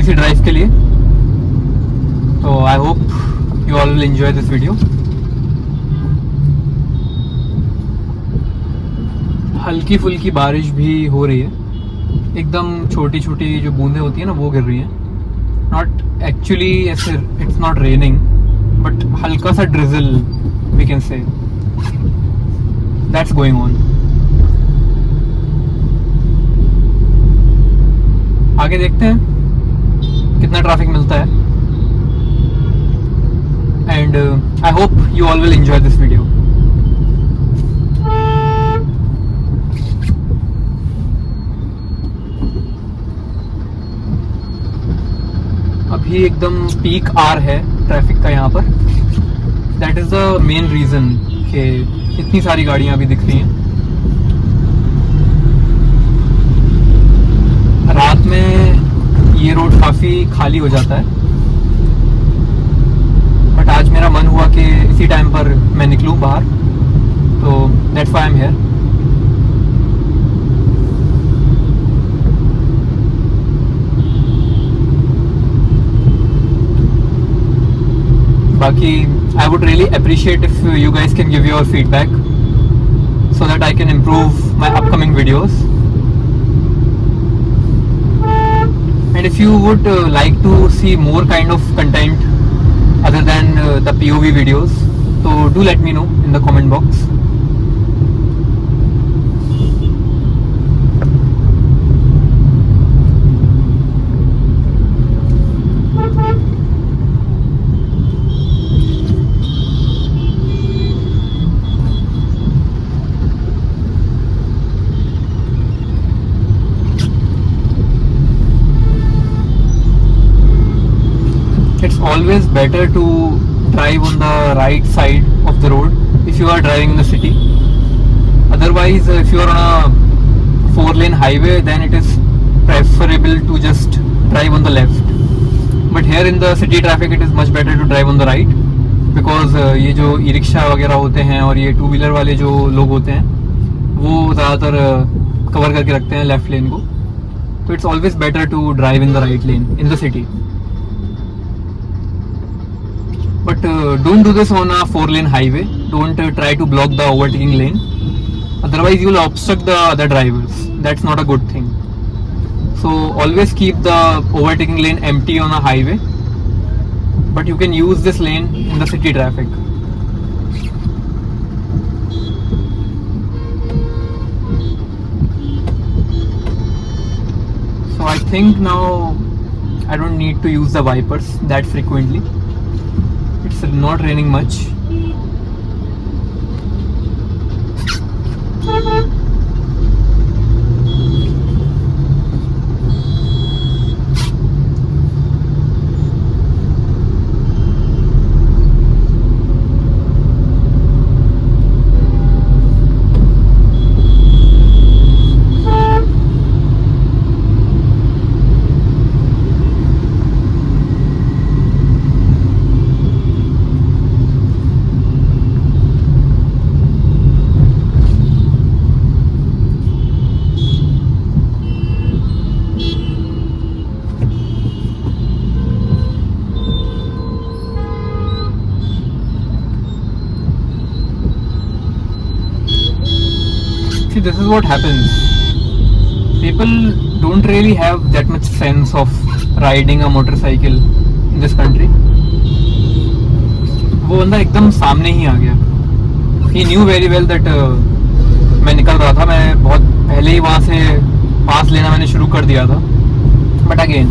C drive के लिए। तो आई hope you all will enjoy this video. हल्की फुल्की बारिश भी हो रही है, एकदम छोटी छोटी जो बूंदें होती है ना वो गिर रही हैं। नॉट एक्चुअली ऐसे, इट्स नॉट रेनिंग, बट हल्का सा drizzle we can say that's going on. आगे देखते हैं कितना ट्रैफिक मिलता है, and I hope you all will enjoy this video. अभी एकदम पीक आवर है ट्रैफिक का यहाँ पर। That is the main reason कि इतनी सारी गाड़ियां अभी दिख रही हैं। रात में ये रोड काफ़ी खाली हो जाता है, बट आज मेरा मन हुआ कि इसी टाइम पर मैं निकलूं बाहर, तो that's why I am here. बाकी I would really appreciate if you guys can give your feedback so that I can improve my upcoming videos. And if you would like to see more kind of content other than the POV videos, so do let me know in the comment box. It's always better to drive on the right side of the road if you are driving in the city. Otherwise, if you are on a 4-lane highway, then it is preferable to just drive on the left. But here in the city traffic, it is much better to drive on the right, because ये जो e rickshaw वगैरह होते हैं और ये two-wheeler वाले जो लोग होते हैं वो ज़्यादातर कवर करके रखते हैं लेफ्ट लेन को। तो it's always better to drive in the right lane in the city. But don't do this on a 4-lane highway. Don't try to block the overtaking lane. Otherwise, you will obstruct the other drivers. That's not a good thing. So always keep the overtaking lane empty on a highway. But you can use this lane in the city traffic. So I think now I don't need to use the wipers that frequently. It's not raining much. See, this is what happens. People don't really have that much sense of riding a motorcycle in this country. वो बंदा एकदम सामने ही आ गया. He knew very well that मैं निकल रहा था, मैं बहुत पहले ही वहाँ से पास लेना मैंने शुरू कर दिया था. But again,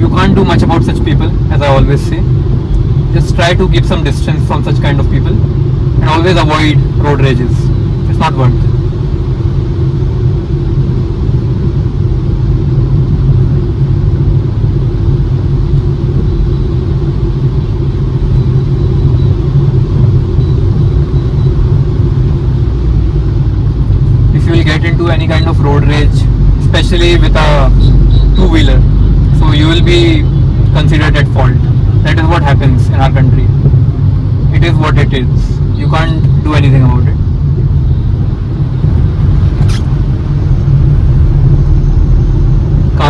you can't do much about such people, as I always say. Just try to keep some distance from such kind of people and always avoid road rages. It's not worth. If you will get into any kind of road rage, especially with a two-wheeler, so you will be considered at fault. That is what happens in our country. It is what it is. You can't do anything about it.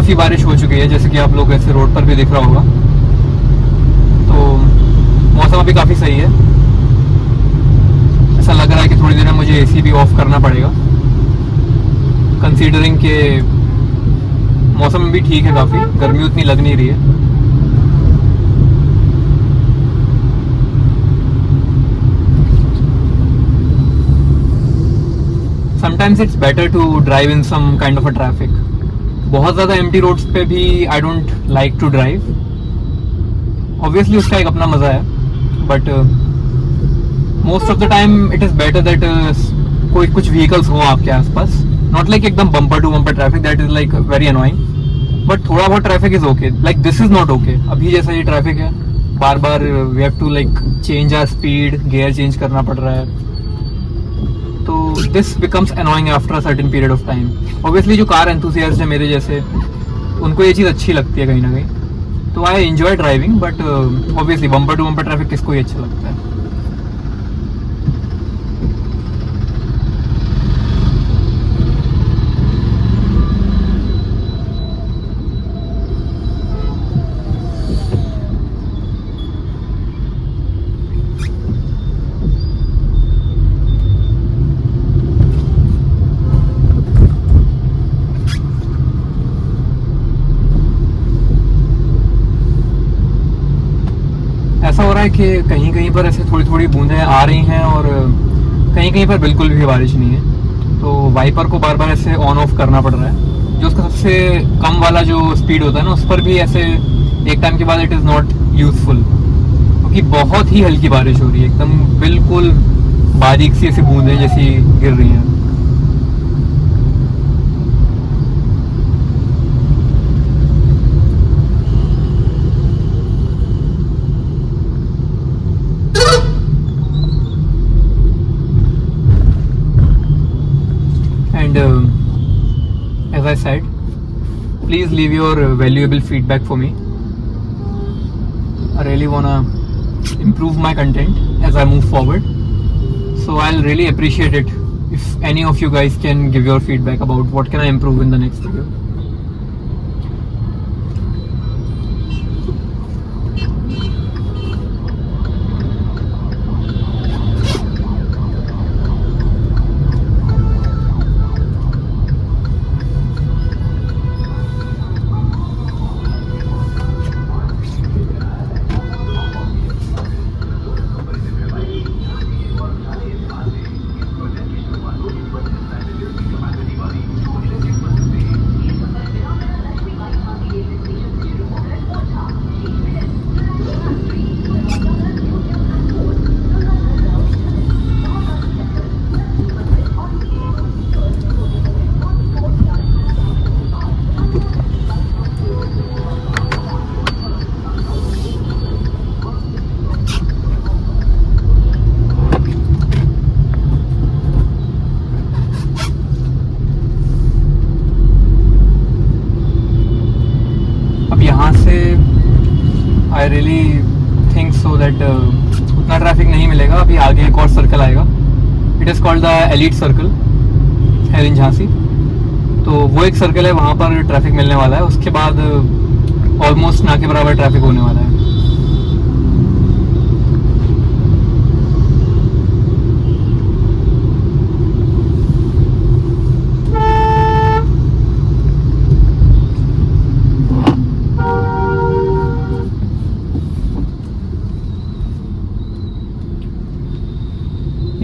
काफ़ी बारिश हो चुकी है, जैसे कि आप लोग ऐसे रोड पर भी दिख रहा होगा। तो मौसम अभी काफ़ी सही है। ऐसा लग रहा है कि थोड़ी देर में मुझे एसी भी ऑफ करना पड़ेगा, कंसीडरिंग के मौसम भी ठीक है, काफ़ी गर्मी उतनी लग नहीं रही है। Sometimes it's better to drive in some kind of a traffic. बहुत ज़्यादा एम्प्टी रोड्स पे भी I don't like to drive. Obviously उसका एक अपना मज़ा है, but most of the time it is better that कोई कुछ व्हीकल्स हो आपके आसपास, नॉट लाइक एकदम bumper to bumper traffic, that is like very annoying. But थोड़ा बहुत traffic is okay, like this is not okay. अभी जैसा ये ट्रैफिक है, बार बार we have to like change our speed, gear change करना पड़ रहा है, तो this becomes annoying after a certain period of time. Obviously जो कार एंथुसियास्ट है मेरे जैसे, उनको ये चीज़ अच्छी लगती है कहीं ना कहीं, तो I enjoy driving. But obviously bumper to bumper traffic किसको ही अच्छा लगता है। ऐसा हो रहा है कि कहीं कहीं पर ऐसे थोड़ी थोड़ी बूंदें आ रही हैं और कहीं कहीं पर बिल्कुल भी बारिश नहीं है, तो वाइपर को बार बार ऐसे ऑन ऑफ करना पड़ रहा है। जो उसका सबसे कम वाला जो स्पीड होता है ना, उस पर भी ऐसे एक टाइम के बाद इट इज़ नॉट यूजफुल, क्योंकि बहुत ही हल्की बारिश हो रही है, एकदम बिल्कुल बारीक सी ऐसी बूंदें जैसी गिर रही हैं। And as I said, please leave your valuable feedback for me. I really wanna improve my content as I move forward, so I'll really appreciate it if any of you guys can give your feedback about what can I improve in the next video. I really think so that उतना traffic नहीं मिलेगा। अभी आगे एक और circle आएगा, it is called the elite circle, है इन झांसी। तो वो एक सर्कल है, वहाँ पर ट्रैफिक मिलने वाला है। उसके बाद ऑलमोस्ट ना के बराबर ट्रैफिक होने वाला है।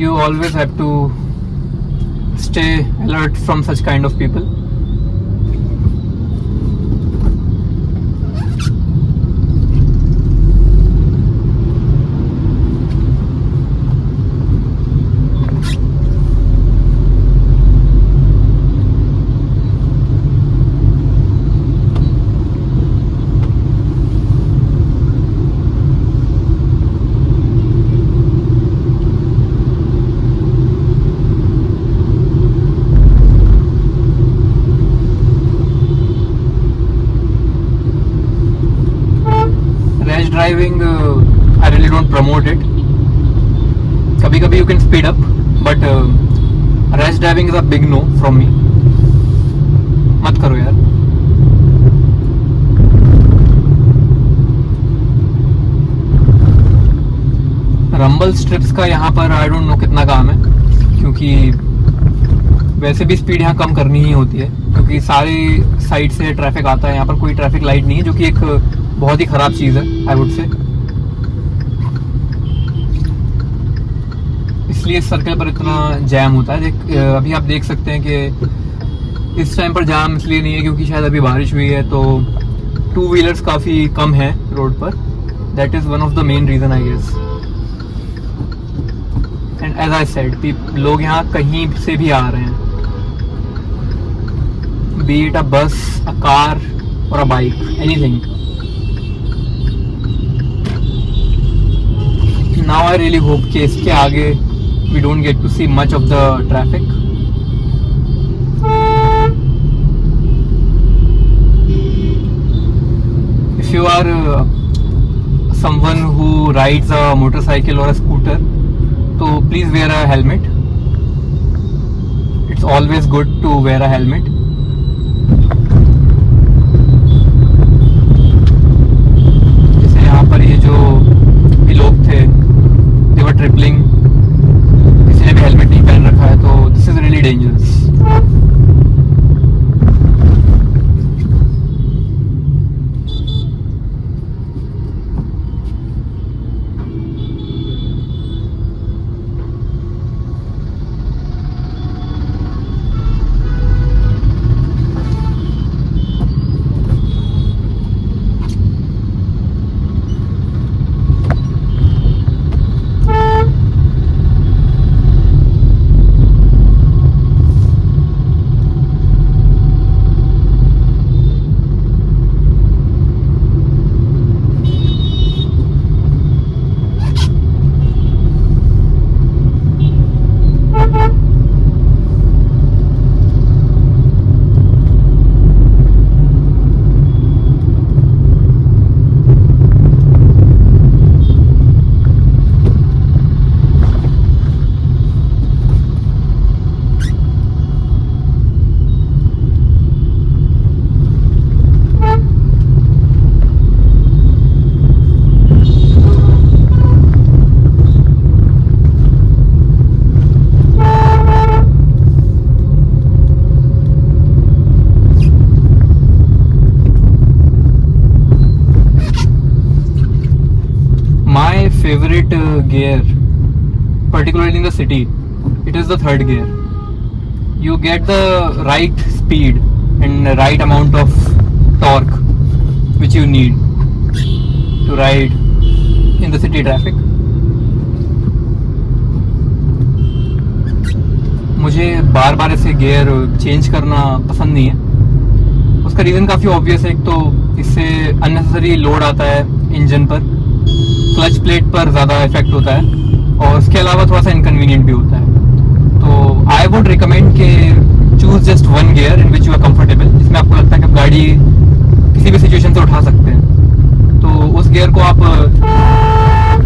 You always have to stay alert from such kind of people. Driving, I really don't promote it. कभी कभी you can speed up, but rash driving is a big no from me. मत करो यार। Small strips का यहाँ पर I don't know कितना काम है, क्योंकि वैसे भी स्पीड यहाँ कम करनी ही होती है, क्योंकि सारी साइड से ट्रैफिक आता है। यहाँ पर कोई ट्रैफिक लाइट नहीं है, जो कि एक बहुत ही ख़राब चीज़ है आई वुड से। इसलिए इस सर्कल पर इतना जैम होता है। अभी आप देख सकते हैं कि इस टाइम पर जाम इसलिए नहीं है क्योंकि शायद अभी बारिश हुई है, तो टू व्हीलर्स काफ़ी कम है रोड पर। That is one of the main reason I guess. And as I said, लोग यहाँ कहीं से भी आ रहे हैं, बी इट अ बस, अ कार और a bike, anything. Now I really hope कि इसके आगे we don't get to see much of the traffic. If you are someone who rides a motorcycle or a scooter, so please wear a helmet. It's always good to wear a helmet. जैसे यहाँ पर ये जो भी लोग थे, they were tripling, किसी ने भी हेलमेट नहीं पहन रखा है, तो this is really dangerous. Favorite gear, particularly in the city, it is the third gear. You get the right speed and the right amount of torque which you need to ride in the city traffic. मुझे बार बार ऐसे gear change करना पसंद नहीं है। उसका reason काफ़ी obvious है। एक तो इससे अननेसेसरी लोड आता है इंजन पर, क्लच प्लेट पर ज़्यादा इफेक्ट होता है, और उसके अलावा थोड़ा सा इनकन्वीनियंट भी होता है। तो आई वुड रिकमेंड कि choose just one gear in which you are comfortable, जिसमें आपको लगता है कि आप गाड़ी किसी भी सिचुएशन से उठा सकते हैं। तो उस गियर को आप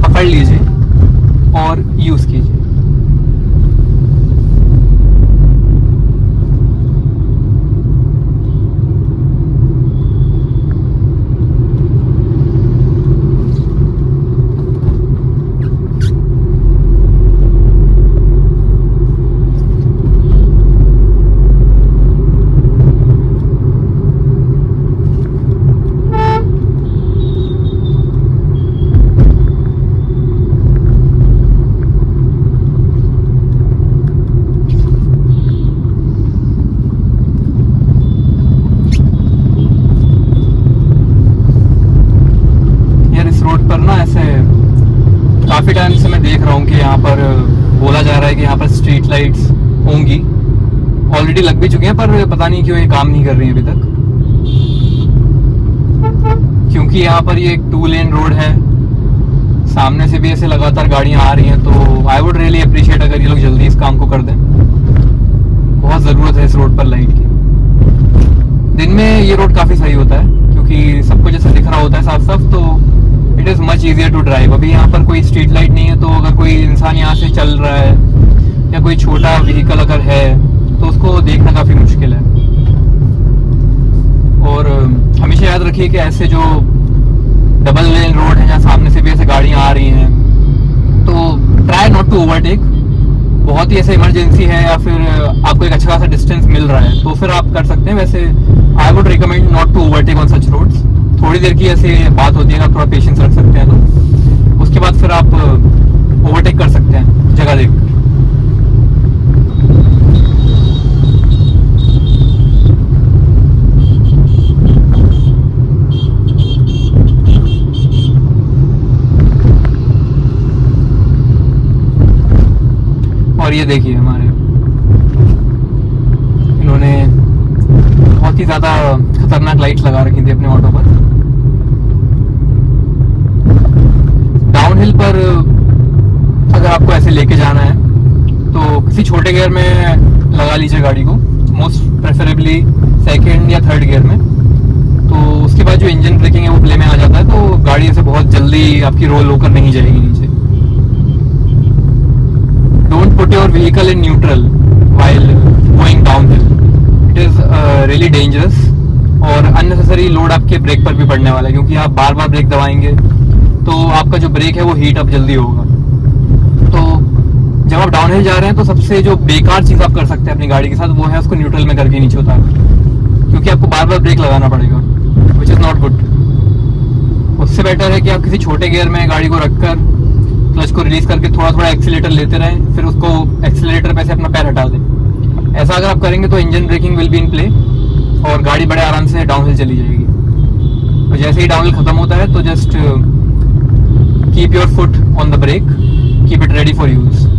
पकड़ लीजिए और यूज़ कीजिए। काफ़ी टाइम से मैं देख रहा हूँ कि यहाँ पर बोला जा रहा है कि यहाँ पर स्ट्रीट लाइट्स होंगी, ऑलरेडी लग भी चुकी हैं, पर पता नहीं क्यों ये काम नहीं कर रही है अभी तक। क्योंकि यहाँ पर ये एक 2 लेन रोड है, सामने से भी ऐसे लगातार गाड़ियाँ आ रही हैं, तो आई वुड रियली अप्रिशिएट अगर ये लोग जल्दी इस काम को कर दें। बहुत ज़रूरत है इस रोड पर लाइट की। दिन में ये रोड काफ़ी सही होता है क्योंकि सब कुछ ऐसे दिख रहा होता है साफ साफ, तो it is much easier to drive. अभी यहाँ पर कोई स्ट्रीट लाइट नहीं है, तो अगर कोई इंसान यहाँ से चल रहा है या कोई छोटा व्हीकल अगर है तो उसको देखना काफ़ी मुश्किल है। और हमेशा याद रखिए कि ऐसे जो डबल लेन रोड है जहाँ सामने से भी ऐसे गाड़ियाँ आ रही हैं, तो ट्राई नॉट टू ओवरटेक। बहुत ही ऐसे इमरजेंसी है या फिर आपको एक अच्छा खासा डिस्टेंस मिल रहा है तो फिर आप कर सकते हैं। वैसे I would recommend not to overtake on such roads. थोड़ी देर की ऐसे बात होती है, आप थोड़ा पेशेंस रख सकते हैं तो उसके बाद फिर आप ओवरटेक कर सकते हैं जगह देख। और ये देखिए हमारे इन्होंने बहुत ही ज्यादा खतरनाक लाइट लगा रखी थी अपने ऑटो पर। डाउनहिल पर अगर आपको ऐसे लेके जाना है तो किसी छोटे गियर में लगा लीजिए गाड़ी को, मोस्ट प्रेफरेबली सेकंड या थर्ड गियर में। तो उसके बाद जो इंजन ब्रेकिंग है वो प्ले में आ जाता है, तो गाड़ी ऐसे बहुत जल्दी आपकी रोल होकर नहीं जाएगी नीचे। Don't put your vehicle in neutral while going downhill. It is really dangerous और unnecessary लोड आपके ब्रेक पर भी पड़ने वाला है, क्योंकि आप बार बार ब्रेक दबाएंगे तो आपका जो ब्रेक है वो हीट अप जल्दी होगा। तो जब आप डाउनहिल जा रहे हैं तो सबसे जो बेकार चीज आप कर सकते हैं अपनी गाड़ी के साथ वो है उसको न्यूट्रल में करके नीचे उतारना, क्योंकि आपको बार बार ब्रेक लगाना पड़ेगा, विच इज नॉट गुड। उससे बेटर है कि आप किसी छोटे गियर में गाड़ी को रखकर क्लच को रिलीज करके थोड़ा थोड़ा एक्सीलेटर लेते रहें, फिर उसको एक्सीलेटर पे से अपना पैर हटा दें। ऐसा अगर आप करेंगे तो engine braking will be in play और गाड़ी बड़े आराम से डाउनहिल चली जाएगी। तो जैसे ही डाउनहिल खत्म होता है तो just keep your foot on the brake, keep it ready for use.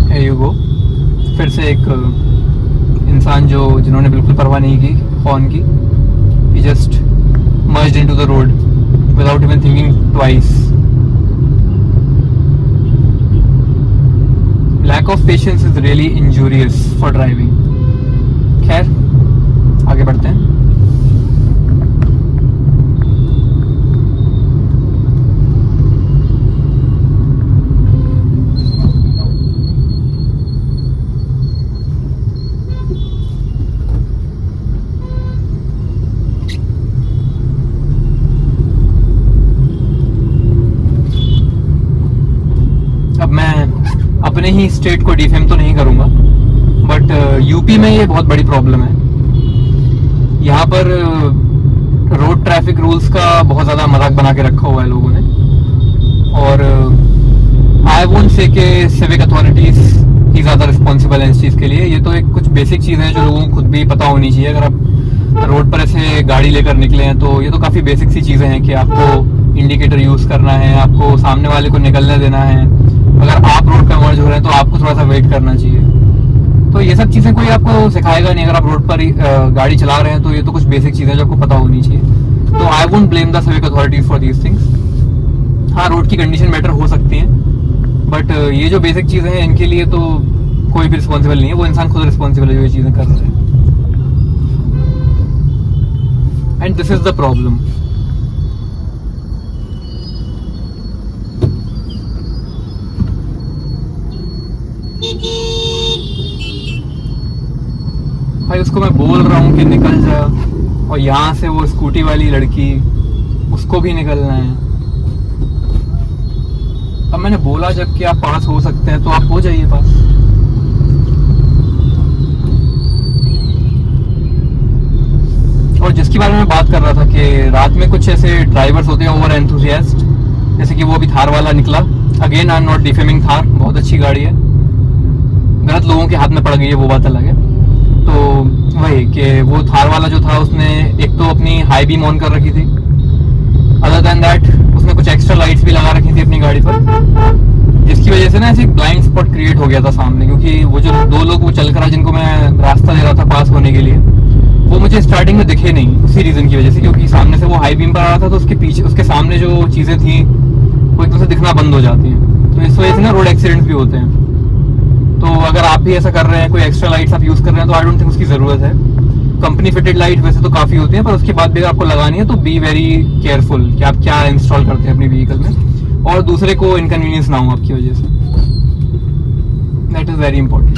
Here you go। फिर से एक इंसान जिन्होंने बिल्कुल परवाह नहीं की हॉर्न की, he just merged into the road without even thinking twice। Lack of patience is really injurious for driving। खैर आगे बढ़ते हैं। अपने ही स्टेट को डिफेम तो नहीं करूंगा, बट यूपी में ये बहुत बड़ी प्रॉब्लम है। यहाँ पर रोड ट्रैफिक रूल्स का बहुत ज़्यादा मजाक बना के रखा हुआ है लोगों ने, और आई वोंट से कि सिविक अथॉरिटीज ही ज़्यादा रिस्पॉन्सिबल है इस चीज़ के लिए। ये तो एक कुछ बेसिक चीज़ है जो लोगों को खुद भी पता होनी चाहिए। अगर आप रोड पर ऐसे गाड़ी लेकर निकले हैं तो ये तो काफ़ी बेसिक सी चीज़ें हैं कि आपको इंडिकेटर यूज़ करना है, आपको सामने वाले को निकलने देना है, अगर आप रोड पे मर्ज हो रहे हैं तो आपको थोड़ा सा वेट करना चाहिए। तो ये सब चीजें कोई आपको सिखाएगा नहीं। अगर आप रोड पर गाड़ी चला रहे हैं तो ये तो कुछ बेसिक चीजें जो आपको पता होनी चाहिए। तो I won't blame the civic authorities for these things. हाँ, रोड की कंडीशन बेटर हो सकती है, बट ये जो बेसिक चीजें हैं इनके लिए तो कोई भी रिस्पॉन्सिबल नहीं है। वो इंसान खुद रिस्पॉन्सिबल है जो ये चीजें कर रहे हैं, and this is the problem. भाई उसको मैं बोल रहा हूँ कि निकल जा, और यहाँ से वो स्कूटी वाली लड़की, उसको भी निकलना है। अब मैंने बोला जब कि आप पास हो सकते हैं तो आप हो जाइए पास। और जिसकी बारे में बात कर रहा था कि रात में कुछ ऐसे ड्राइवर्स होते हैं ओवर एंथुसियास्ट, जैसे कि वो अभी थार वाला निकला। Again I am not defaming Thar, बहुत अच्छी गाड़ी है, गलत लोगों के हाथ में पड़ गई है वो बात अलग है। तो वही कि वो थार वाला जो था उसने एक तो अपनी हाई बीम ऑन कर रखी थी, अदर देन दैट उसने कुछ एक्स्ट्रा लाइट्स भी लगा रखी थी अपनी गाड़ी पर, जिसकी वजह से ना ऐसे एक ब्लाइंड स्पॉट क्रिएट हो गया था सामने। क्योंकि वो जो दो लोग वो चल कर जिनको मैं रास्ता दे रहा था पास होने के लिए, वो मुझे स्टार्टिंग में दिखे नहीं, उसी रीजन की वजह से, क्योंकि सामने से वो हाई बीम पर आ रहा था तो उसके पीछे उसके सामने जो चीजें थी वो एकदम से दिखना बंद हो जाती हैं। तो इस वजह से ना रोड एक्सीडेंट्स भी होते हैं। तो अगर आप भी ऐसा कर रहे हैं, कोई एक्स्ट्रा लाइट्स आप यूज कर रहे हैं, तो आई डोंट थिंक उसकी जरूरत है। कंपनी फिटेड लाइट वैसे तो काफी होती है, पर उसके बाद भी अगर आपको लगानी है तो बी वेरी केयरफुल कि आप क्या इंस्टॉल करते हैं अपनी व्हीकल में, और दूसरे को इनकन्वीनियंस ना हो आपकी वजह से। That is very important.